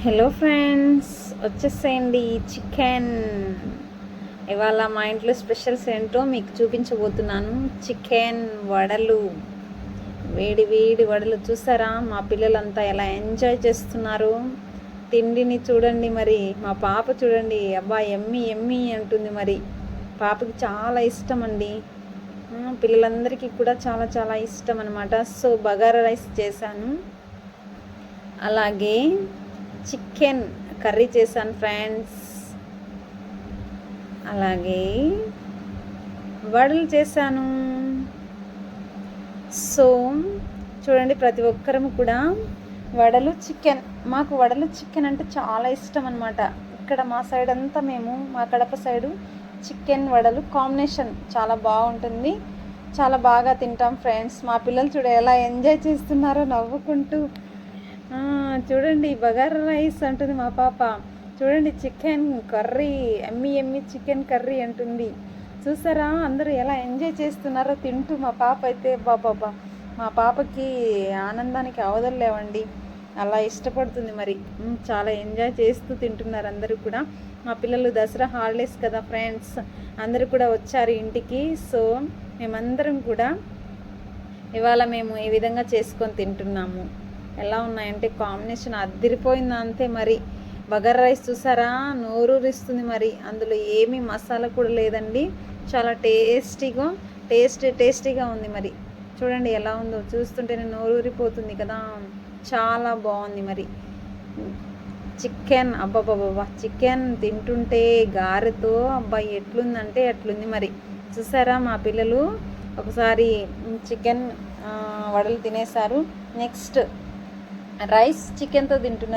Hello friends, వచ్చేసేయండి chicken. ఇవాళ మా ఇంట్లో స్పెషల్స్ ఏంటో మీకు చూపించబోతున్నాను. చికెన్ వడలు, వేడి వేడి వడలు. చూసారా మా పిల్లలంతా ఎలా ఎంజాయ్ చేస్తున్నారు తిండిని. చూడండి మరి మా పాప చూడండి, అబ్బా ఎమ్మి ఎమ్మి అంటుంది. మరి పాపకి చాలా ఇష్టం అండి, పిల్లలందరికీ కూడా చాలా చాలా ఇష్టం అనమాట. సో బగారా రైస్ చేశాను, అలాగే చికెన్ కర్రీ చేశాను ఫ్రెండ్స్, అలాగే వడలు చేశాను. సో చూడండి, ప్రతి ఒక్కరము కూడా వడలు చికెన్, మాకు వడలు చికెన్ అంటే చాలా ఇష్టం అనమాట. ఇక్కడ మా సైడ్ అంతా మేము, మా కడప సైడు చికెన్ వడలు కాంబినేషన్ చాలా బాగుంటుంది, చాలా బాగా తింటాం ఫ్రెండ్స్. మా పిల్లలు చూడ ఎలా ఎంజాయ్ చేస్తున్నారో నవ్వుకుంటూ. చూడండి బగారా రైస్ అంటుంది మా పాప, చూడండి చికెన్ కర్రీ, ఎమ్మి ఎమ్మి చికెన్ కర్రీ అంటుంది. చూసారా అందరూ ఎలా ఎంజాయ్ చేస్తున్నారో తింటూ. మా పాప అయితే బాబా, మా పాపకి ఆనందానికి అవదలేవండి, అలా ఇష్టపడుతుంది. మరి చాలా ఎంజాయ్ చేస్తూ తింటున్నారు అందరూ కూడా. మా పిల్లలు దసరా హాలిడేస్ కదా ఫ్రెండ్స్, అందరూ కూడా వచ్చారు ఇంటికి. సో మేమందరం కూడా ఇవాళ మేము ఈ విధంగా చేసుకొని తింటున్నాము. ఎలా ఉన్నాయంటే కాంబినేషన్ అదిరిపోయింది అంతే. మరి బగారా రైస్ చూసారా, నోరూరిస్తుంది. మరి అందులో ఏమీ మసాలా కూడా లేదండి, చాలా టేస్టీగా ఉంది. మరి చూడండి ఎలా ఉందో, చూస్తుంటేనే నోరూరిపోతుంది కదా, చాలా బాగుంది. మరి చికెన్, అబ్బాబాబా చికెన్ తింటుంటే గారెతో అబ్బాయి ఎట్లుందంటే అట్లుంది. మరి చూసారా మా పిల్లలు ఒకసారి చికెన్ వడలు తినేశారు, నెక్స్ట్ రైస్ చికెన్తో తింటున్నారు.